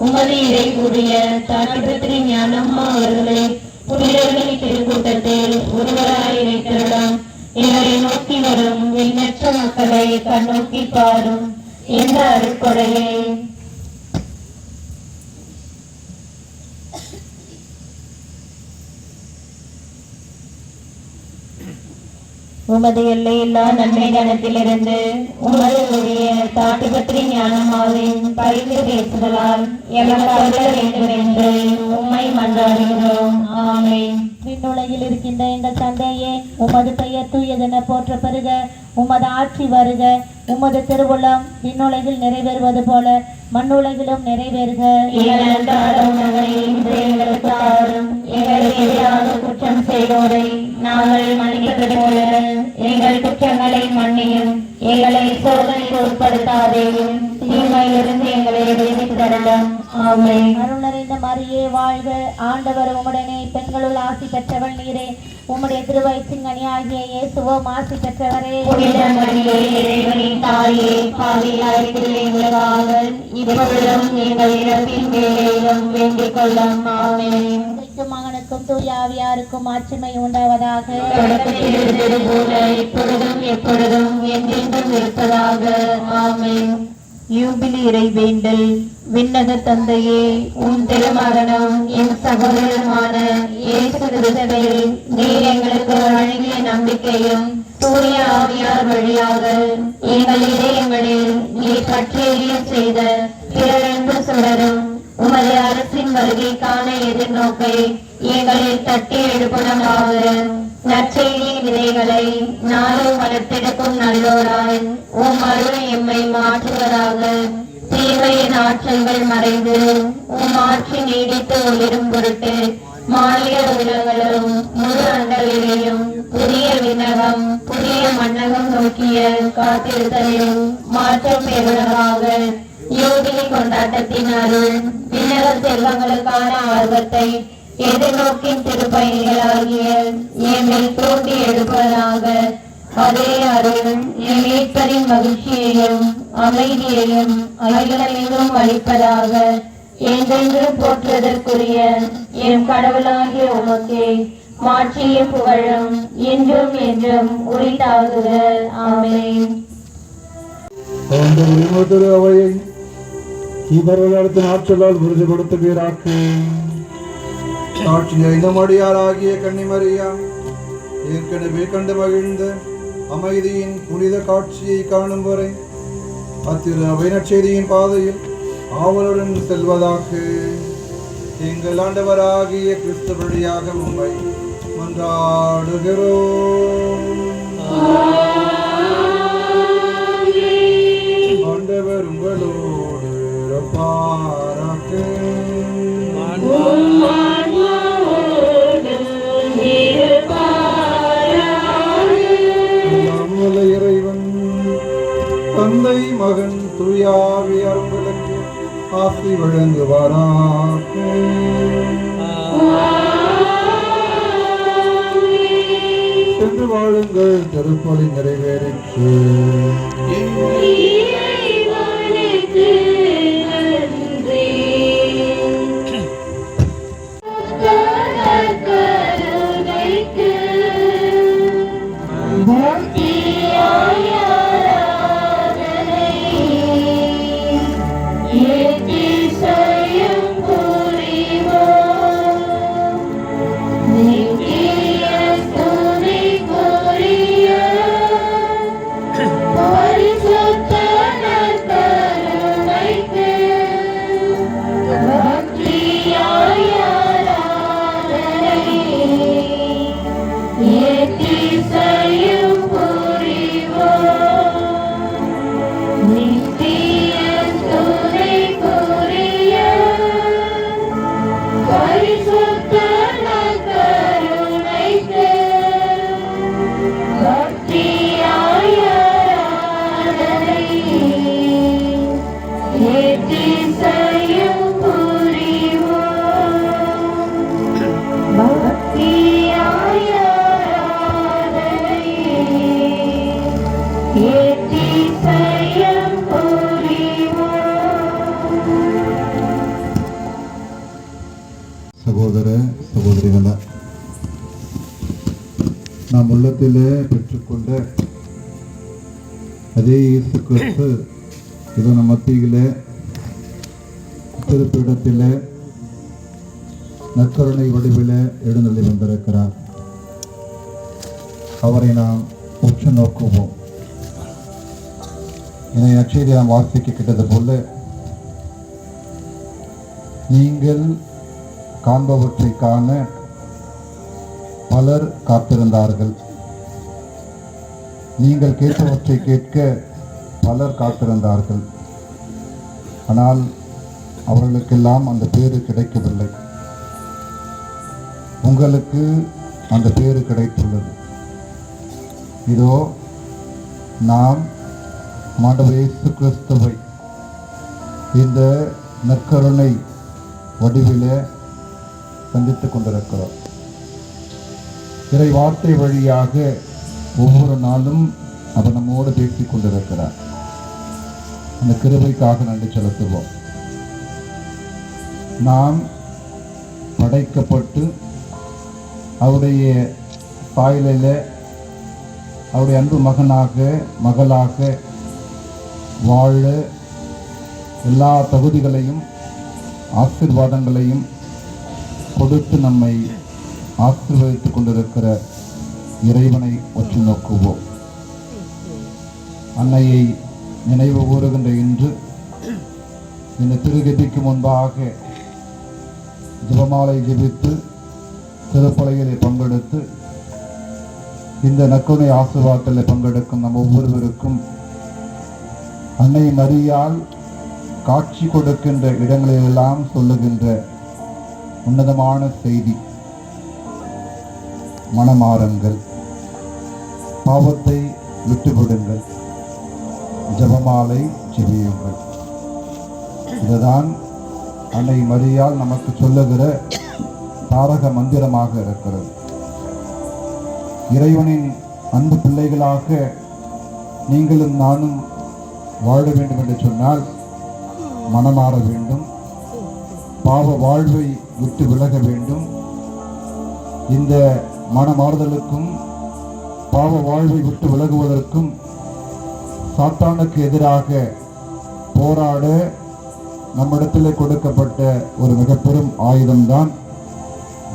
உமது இறைகூறிய தாழ்பத்திரி ஞானம்மா அவர்களை புனிதர்களின் திருக்கூட்டத்தில் ஒருவராய் இணைத்தருளும். எங்களை நோக்கி வரும் எண்ணற்ற மக்களை கண்ணோக்கி பாரும் என்ற அருட்கொடையை உமது எல்லையில்லா நன்மை கணத்திலிருந்து உமது உடைய தாட்டுபற்றி ஞானமாவின் பரிந்து பேசுதலால் எமக்கு அருள வேண்டும் என்று உம்மை மன்றாடுகிறோம். ஆமென். விண்ணுலகில் இருக்கின்ற எங்கள் தந்தையே, உமது பெயர் தூயதென போற்ற பெறுக. உமது ஆட்சி வருக. உமது திருவுளம் விண்ணுலகில் நிறைவேறுவது போல மண்ணுலகிலும் நிறைவேறுக. எங்களுக்கு எதிராக குற்றம் செய்தோரை நாங்கள் மன்னிப்பது போல எங்கள் குற்றங்களை மன்னியும். எங்களை சோதனைக்கு உட்படுத்தாதேயும், தீமையிலிருந்து எங்களை விடுவித்தரலாம். ஆமென். அருள் நிறைந்த மரியே வாழ்க. ஆண்டவர் உம்முடனே, பெண்களுள் ஆசி பெற்றவள் நீரே. உம்முடைய திருவயிற்றின் கனியாகிய இயேசுவும் ஆசி பெற்றவரே. புனித மரியே, இறைவனின் தாயே, பாவிகளாயிருக்கிற எங்களுக்காக இப்பொழுதும் எங்கள் இறப்பின் வேளையிலும் வேண்டிக் கொள்ளும். ஆமென். மகனுக்கும் தூய ஆவியாருக்கும் ஆட்சிமை உண்டாவதாக. தொடக்கத்தில் இருந்தது போல இப்பொழுதும் எப்பொழுதும் என்றென்றும் இருப்பதாக. ஆமென். யூபிலி இறைவேண்டல். விண்ணக தந்தையே, உன் திருமகனும் என் சகோதரருமான இயேசு கிறிஸ்துவில் நீர் எங்களுக்கு வழங்கிய நம்பிக்கையும் தூய ஆவியார் வழியாக எங்கள் இதயங்களில் நீர் பற்றிய செய்த பிறரன்பு சுடரும் உமது அரசின் வருகைக்கான எதிர்நோக்கை எங்களில் தட்டி எழுப்புணமாக நற்செய்தியின் விதைகளை நாளும் வளர்த்தெடுக்கும் நல்லோராய் உம் அருள் எம்மை மாற்றுவதாக. தீமையின் ஆற்றல்கள் மறைந்து உம் ஆட்சி நீடித்து ஒளிரும் பொருட்டு மாநில உலகளும் முழு அண்டங்களிலேயும் புதிய விண்ணகம் புதிய மன்னகம் நோக்கிய காத்திருத்தலிலும் மாற்றம் பெறுவதாக. யோகினி கொண்டாட்டத்தின் அருள் விண்ணக செல்வங்களுக்கான ஆர்வத்தை எதிர்நோக்கின் திருப்பயணிகளாகிய எம்மை தூண்டி எடுப்பதாக. அதே அருள் என் மீட்பரின் மகிழ்ச்சியையும் அமைதியையும் அகிலமெங்கும் அளிப்பதாக. என்றென்றும் போற்றுவதற்குரிய என் கடவுளாகிய உமக்கே மாட்சியும் புகழும் என்றும் என்றும் உரித்தாகுக. ஆமென். அவையை இவர்களிடத்தின் ஆற்றலால் உறுதி கொடுத்த வீராக்கு சாட்சியை நம்மடியாராகிய கன்னிமரியா ஏற்கனவே கண்டு மகிழ்ந்த அமைதியின் புனித காட்சியை காணும் வரை அத்திரு அவை நற்செய்தியின் பாதையில் ஆவலுடன் செல்வதாக எங்கள் ஆண்டவராகிய கிறிஸ்து வழியாக உம்மை மன்றாடுகிறோம். ஆண்டவர் உங்களோடு இருப்பாராக. இறைவன் தந்தை மகன் தூயாவியார் உங்களுக்கு ஆசி வழங்குவாராக. சென்று வாழுங்கள், திருப்பலி நிறைவேறிற்று. பரிசுத்த நாம் உள்ளத்திலே பெற்றுக்கொண்ட அதே இயேசு கிறிஸ்து இதோ நம் மத்தியிலே திருப்பிடத்திலே நற்கருணை வடிவிலே எழுந்தள்ளி வந்திருக்கிறார். அவரை நாம் உற்று நோக்குவோம். இதை நற்செய்தி நாம் வாசிக்க கிட்டது போல, நீங்கள் காண்பவற்றை காண பலர் காத்திருந்தார்கள், நீங்கள் கேட்பவற்றை கேட்க பலர் காத்திருந்தார்கள். ஆனால் அவர்களுக்கெல்லாம் அந்த பேறு கிடைக்கவில்லை. உங்களுக்கு அந்த பேறு கிடைத்துள்ளது. இதோ நாம் ஆண்டவர் இயேசு கிறிஸ்துவை இந்த நற்கருணை வடிவிலே சந்தித்துக் கொண்டிருக்கிறோம். இறை வார்த்தை வழியாக ஒவ்வொரு நாளும் அவர் நம்மோடு பேசிக் கொண்டிருக்கிறார். அந்த கிருபைக்காக நன்றி செலுத்துவோம். நாம் படைக்கப்பட்டு அவருடைய சாயலில் அவருடைய அன்பு மகனாக மகளாக வாழ எல்லா தகுதிகளையும் ஆசீர்வாதங்களையும் கொடுத்து நம்மை ஆசீர்வதித்துக் கொண்டிருக்கிற இறைவனை உற்று நோக்குவோம். அன்னையை நினைவு கூறுகின்ற இன்று இந்த திருகதிக்கு முன்பாக ஜெபமாலை ஜெபித்து திருப்பலையிலே பங்கெடுத்து இந்த நற்கருணை ஆசீர்வாதத்தில் பங்கெடுக்கும் நம் ஒவ்வொருவருக்கும் அன்னை மரியாள் காட்சி கொடுக்கின்ற இடங்களிலெல்லாம் சொல்லுகின்ற உன்னதமான செய்தி, மனமாறுங்கள், பாவத்தை விட்டுவிடுங்கள், ஜெபமாலை ஜெபியுங்கள். இதுதான் அன்னை மரியாள் நமக்கு சொல்லுகிற தாரக மந்திரமாக இருக்கிறது. இறைவனின் அன்பு பிள்ளைகளாக நீங்களும் நானும் வாழ வேண்டும் என்று சொன்னால் மனமாற வேண்டும், பாவ வாழ்வை விட்டு விலக வேண்டும். இந்த மனமாறுதலுக்கும் பாவ வாழ்வை விட்டு விலகுவதற்கும் சாத்தானுக்கு எதிராக போராட நம்மிடத்தில் கொடுக்கப்பட்ட ஒரு மிக பெரும் ஆயுதம்தான்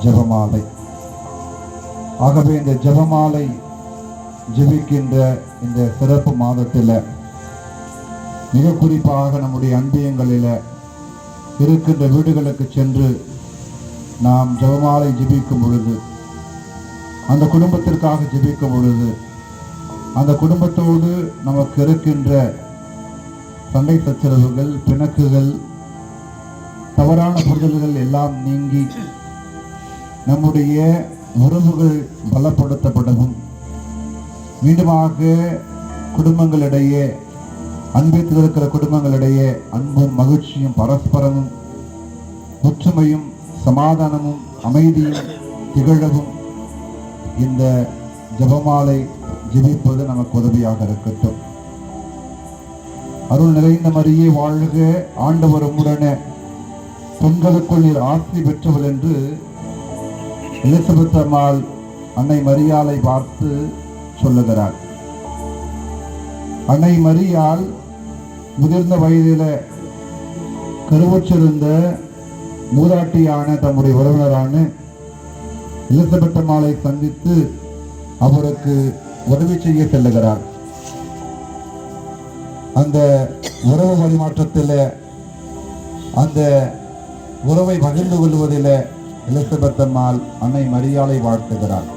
ஜெபமாலை. ஆகவே இந்த ஜெபமாலை ஜெபிக்கின்ற இந்த சிறப்பு மாதத்தில் மிக குறிப்பாக நம்முடைய அன்பியங்களில் இருக்கின்ற வீடுகளுக்கு சென்று நாம் ஜெபமாலை ஜெபிக்கும் பொழுது, அந்த குடும்பத்திற்காக ஜெபிக்கும் பொழுது, அந்த குடும்பத்தோடு நமக்கு இருக்கின்ற சண்டை சச்சரவுகள், பிணக்குகள், தவறான புரிதல்கள் எல்லாம் நீங்கி நம்முடைய உறவுகள் பலப்படுத்தப்படவும், மீண்டுமாக குடும்பங்களிடையே அன்பில் இருக்கிற குடும்பங்களிடையே அன்பும் மகிழ்ச்சியும் பரஸ்பரமும் ஒற்றுமையும் சமாதானமும் அமைதியும் திகழவும் இந்த ஜெபமாலை ஜெபிப்பது நமக்கு உதவியாக இருக்கட்டும். அருள் நிறைந்த மரியே வாழ்க, ஆண்டவர் உம்முடனே, பெண்களுக்குள் நீர் ஆசி பெற்றவள் என்று எலிசபெத் அம்மாள் அன்னை மரியாளை பார்த்து சொல்லுகிறார். அன்னை மரியாள் முதிர்ந்த வயதில் கருவுற்றிருந்த மூதாட்டியான தம்முடைய உறவினரான எலிசபெத் அம்மாளை சந்தித்து அவருக்கு உதவி செய்ய செல்லுகிறார். அந்த உறவு பரிமாற்றத்தில், அந்த உறவை பகிர்ந்து கொள்வதில் எலிசபெத் அம்மாள் அன்னை மரியாளை வாழ்த்துகிறார்.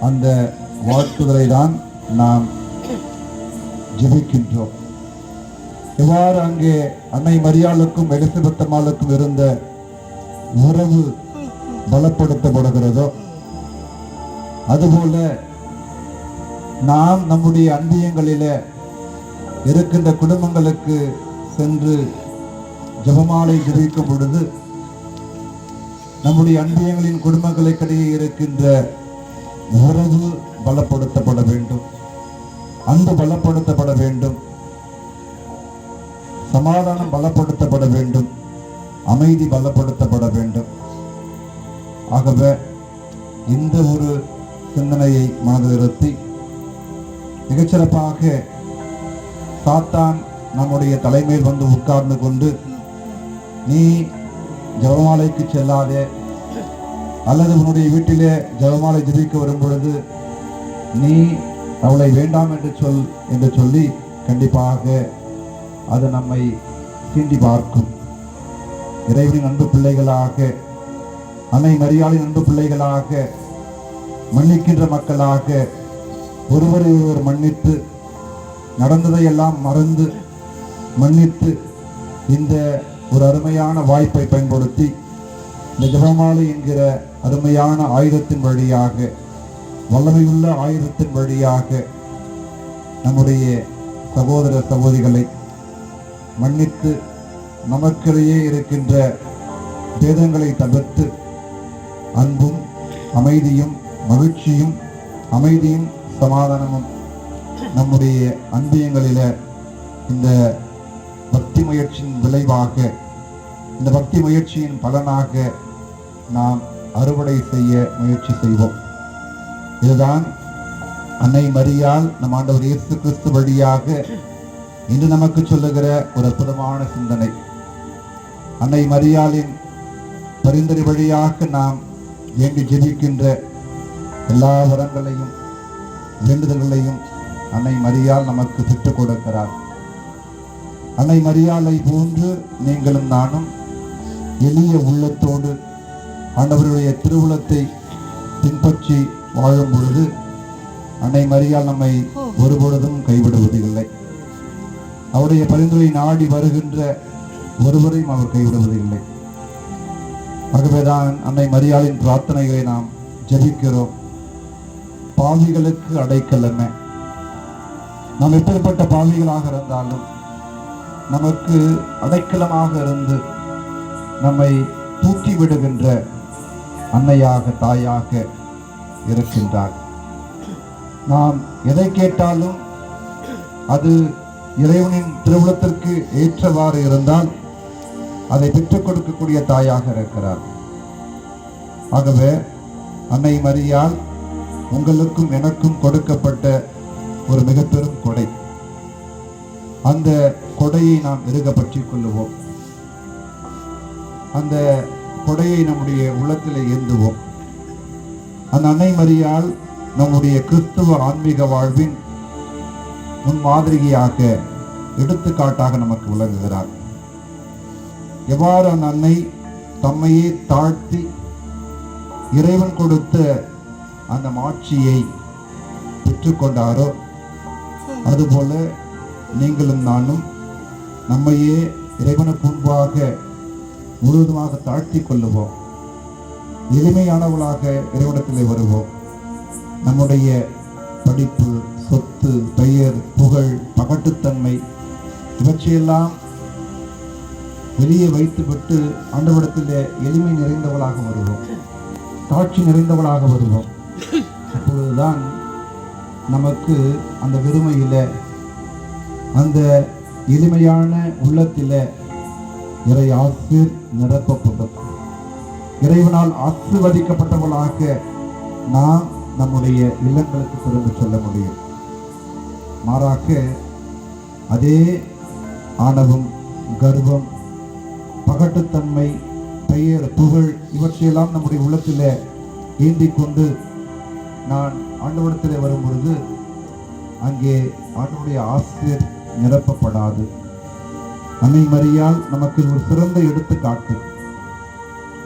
அந்த வாழ்த்துதலை தான் நாம் ஜெபிக்கின்றோம். எவ்வாறு அங்கே அன்னை மரியாளுக்கும் எலிசபெத் அம்மாளுக்கும் இருந்த உறவு பலப்படுத்தப்படுகிறதோ, அதுபோல நாம் நம்முடைய அன்பியங்களில இருக்கின்ற குடும்பங்களுக்கு சென்று ஜெபமாலை ஜெபிக்கும் பொழுது நம்முடைய அன்பியங்களின் குடும்பங்களுக்கிடையே இருக்கின்ற உறவு பலப்படுத்தப்பட வேண்டும், அன்பு பலப்படுத்தப்பட வேண்டும், சமாதானம் பலப்படுத்தப்பட வேண்டும், அமைதி பலப்படுத்தப்பட வேண்டும். ஆகவே இந்த ஒரு சிந்தனையை மனதில் நிறுத்தி மிகச்சிறப்பாக சாத்தான் நம்முடைய தலைமையில் வந்து உட்கார்ந்து கொண்டு, நீ ஜெபமாலைக்கு செல்லாதே, அல்லது உன்னுடைய வீட்டிலே ஜெபமாலை ஜெபிக்க வரும் பொழுது நீ அவளை வேண்டாம் என்று சொல்லி கண்டிப்பாக அது நம்மை சீண்டி பார்க்கும். இறைவனின் அன்பு பிள்ளைகளாக, அன்னை மரியாளின் அன்பு பிள்ளைகளாக, மன்னிக்கின்ற மக்களாக, ஒருவரை ஒருவர் மன்னித்து, நடந்ததையெல்லாம் மறந்து மன்னித்து, இந்த ஒரு அருமையான வாய்ப்பை பயன்படுத்தி இந்த ஜெபமாலை என்கிற அருமையான ஆயுதத்தின் வழியாக, வல்லமையுள்ள ஆயுதத்தின் வழியாக நம்முடைய சகோதர சகோதரிகளை மன்னித்து, நமக்கிடையே இருக்கின்ற பேதங்களை தவிர்த்து அன்பும் அமைதியும் மகிழ்ச்சியும் அமைதியும் சமாதானமும் நம்முடைய அன்பியங்களில இந்த பக்தி முயற்சியின் விளைவாக, இந்த பக்தி முயற்சியின் பலனாக நாம் அறுவடை செய்ய முயற்சி செய்வோம். இதுதான் அன்னை மரியாள் நம் ஆண்டவர் இயேசு கிறிஸ்து வழியாக இன்று நமக்கு சொல்லுகிற ஒரு அற்புதமான சிந்தனை. அன்னை மரியாளின் பரிந்துரை வழியாக நாம் வேண்டி ஜெபிக்கின்ற எல்லா வரங்களையும் வேண்டுதல்களையும் அன்னை மரியாள் நமக்கு பெற்றுக் கொடுக்கிறார். அன்னை மரியாளை போன்று நீங்களும் நானும் எளிய உள்ளத்தோடு ஆண்டவருடைய திருவுளத்தை பின்பற்றி வாழும் பொழுது அன்னை மரியாள் நம்மை ஒருபொழுதும் கைவிடுவதில்லை. அவருடைய பரிந்துரை நாடி வருகின்ற ஒருவரையும் அவர் கைவிடுவதில்லை. ஆகவேதான் அன்னை மரியாளின் பிரார்த்தனைகளை நாம் ஜெபிக்கிறோம். பாவிகளுக்கு அடைக்கலமே, நாம் எப்பேற்பட்ட பாவிகளாக இருந்தாலும் நமக்கு அடைக்கலமாக இருந்து நம்மை தூக்கி விடுகின்ற அன்னையாக தாயாக இருக்கின்றார். நாம் எதை கேட்டாலும் அது இறைவனின் திருவுளத்திற்கு ஏற்றவாறு இருந்தால் அதை பெற்றுக் கொடுக்கக்கூடிய தாயாக இருக்கிறார். ஆகவே அன்னை மரியாள் உங்களுக்கும் எனக்கும் கொடுக்கப்பட்ட ஒரு மிக பெரும் கொடை. அந்த கொடையை நாம் இறுக பற்றிக் கொள்ளுவோம். அந்த கொடையை நம்முடைய உள்ளத்திலே ஏந்துவோம். அந்த அன்னை மரியாள் நம்முடைய கிறிஸ்துவ ஆன்மீக வாழ்வின் முன்மாதிரியாக, எடுத்துக்காட்டாக நமக்கு விளங்குகிறார். எவ்வாறு அந்த அன்னை தம்மையே தாழ்த்தி இறைவன் கொடுத்த அந்த மாட்சியை பெற்றுக்கொண்டாரோ, அதுபோல நீங்களும் நானும் நம்மையே இறைவனுக்கு முன்பாக முழுவதுமாக தாழ்த்தி கொள்ளுவோம். எளிமையானவளாக இறைவனத்திலே வருவோம். நம்முடைய படிப்பு, சொத்து, பெயர், புகழ், பகட்டுத்தன்மை இவற்றையெல்லாம் வெளியே வைத்துவிட்டு ஆண்டவரிடத்திலே எளிமை நிறைந்தவளாக வருவோம், தாட்சி நிறைந்தவளாக வருவோம். அப்பொழுதுதான் நமக்கு அந்த வெறுமையில, அந்த எளிமையான உள்ளத்தில இறை ஆசீர் நிரப்பப்படும். இறைவனால் ஆசீர்வதிக்கப்பட்டவளாக நாம் நம்முடைய இல்லங்களுக்கு திரும்ப செல்ல முடியும். மாறாக அதே ஆணவம், கர்வம், பகட்டுத்தன்மை, பெயர், புகழ் இவற்றையெல்லாம் நம்முடைய உள்ளத்தில் ஏந்திக் கொண்டு நான் ஆண்டவரிடத்திலே வரும் பொழுது அங்கே ஆண்டவருடைய ஆசீர் நிரப்பப்படாது. அன்னை மரியாள் நமக்கு ஒரு சிறந்த எடுத்துக்காட்டு.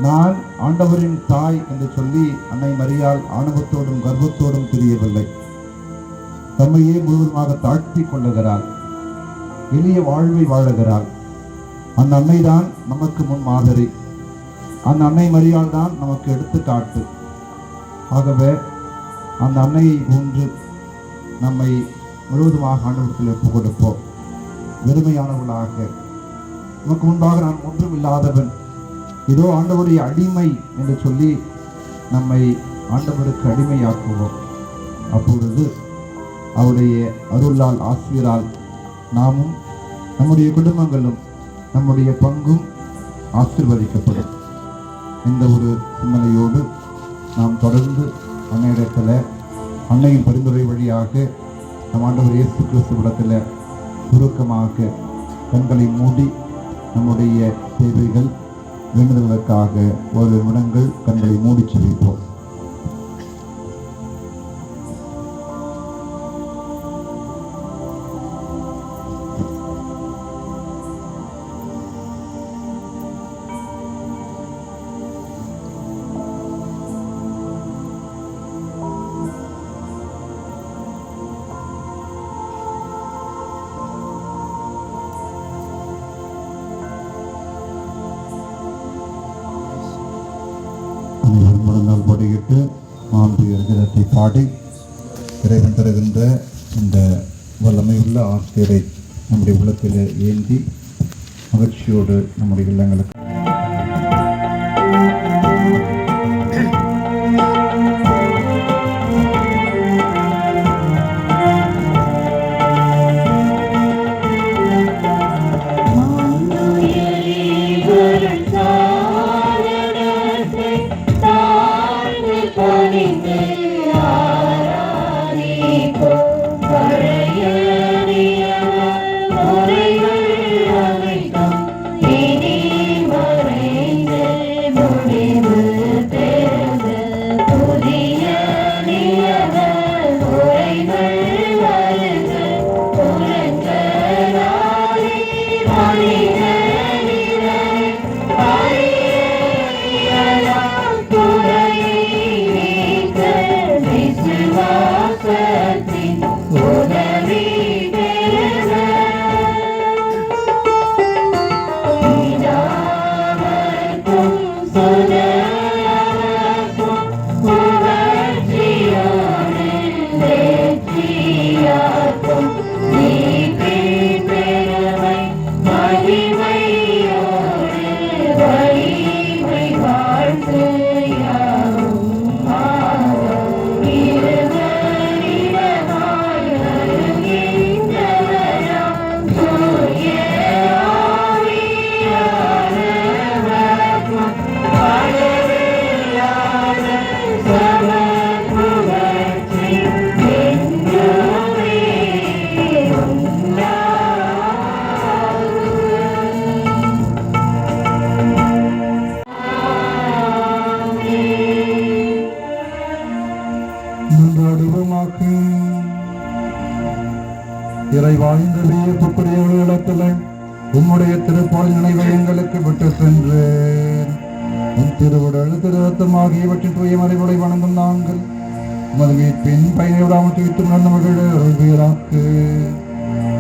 நான் ஆண்டவரின் தாய் என்று சொல்லி அன்னை மரியாள் ஆணவத்தோடும் கர்வத்தோடும் தெரியவில்லை. தம்மையே முழுவதுமாக தாழ்த்தி கொள்ளுகிறாள், எளிய வாழ்வை வாழுகிறாள். அந்த அன்னை தான் நமக்கு முன் மாதிரி. அந்த அன்னை மரியாள் தான் நமக்கு எடுத்துக்காட்டு. ஆகவே அந்த அன்னையை போன்று நம்மை முழுவதுமாக ஆண்டவரிடத்தில் ஒப்புக் கொடுப்போம். வெறுமையானவர்களாக, நமக்கு முன்பாக நான் ஒன்றும் இல்லாதவன், இதோ ஆண்டவருடைய அடிமை என்று சொல்லி நம்மை ஆண்டவருக்கு அடிமையாக்குவோம். அப்பொழுது அவருடைய அருளால், ஆசிரியரால் நாமும் நம்முடைய குடும்பங்களும் நம்முடைய பங்கும் ஆசீர்வதிக்கப்படும். இந்த ஒரு சிந்தனையோடு நாம் தொடர்ந்து அன்னையிடத்தில் அன்னையின் பரிந்துரை வழியாக நம் ஆண்டவர் இயேசு கிறிஸ்துவிடத்தில் சுருக்கமாக கண்களை மூடி நம்முடைய தேவைகள் வேண்டுதலுக்காக ஒரு நிமிடங்கள் கண்களை மூடி செல்வோம். முழங்கால் படியிட்டு மாண்பு எரிதத்தை பாடி இறைவன் தருகின்ற இந்த வல்லமையுள்ள ஆசிரியரை நம்முடைய உள்ளத்தில் ஏந்தி மகிழ்ச்சியோடு நம்முடைய இல்லங்களுக்கு இறைவாய்ந்த வியப்புக்குரியவர்களிடத்தில் உம்முடைய திருப்பால் நினைவை எங்களுக்கு விட்டு சென்று உம் திருவுடல் திருரத்தம் ஆகியவற்றின் தூய மறைவுகளை வணங்கும் நாங்கள் உமது மீட்பின் பயனை விடாமல் தூய்த்து உணர்ந்த மகிழ்ச்சியாக்கு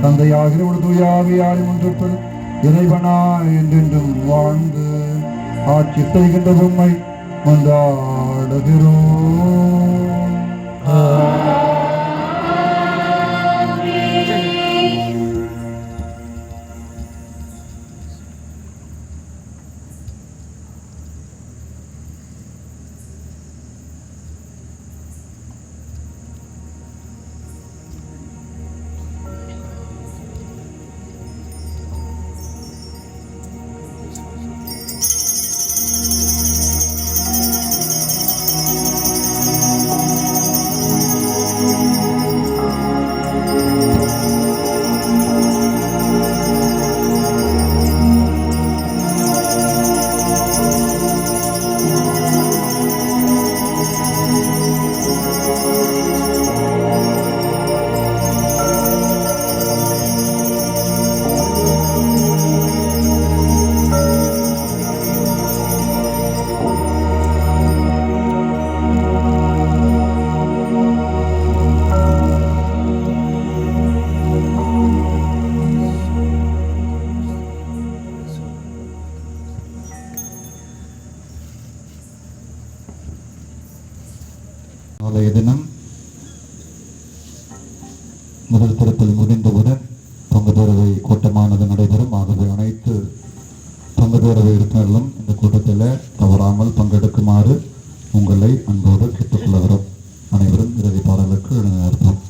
தந்தையாகிற ஒரு தூயாவியாரி ஒன்றுக்குள் இறைவனா என்றென்றும் வாழ்ந்து ஆட்சி செய்கின்ற உம்மை கொண்டாடுகிறோம். நாளைய தினம் முதல் திருப்பல் முடிந்தவுடன் பங்குபேரவை கூட்டமானது நடைபெறும். ஆகவே அனைத்து பங்குபேரவை உறுப்பினர்களும் இந்த கூட்டத்தில் தவறாமல் பங்கெடுக்குமாறு உங்களை அன்போடு கேட்டுக்கொள்கிறோம். அனைவரும் இறுதி பாடலுக்கு எழுநர்த்தோம்.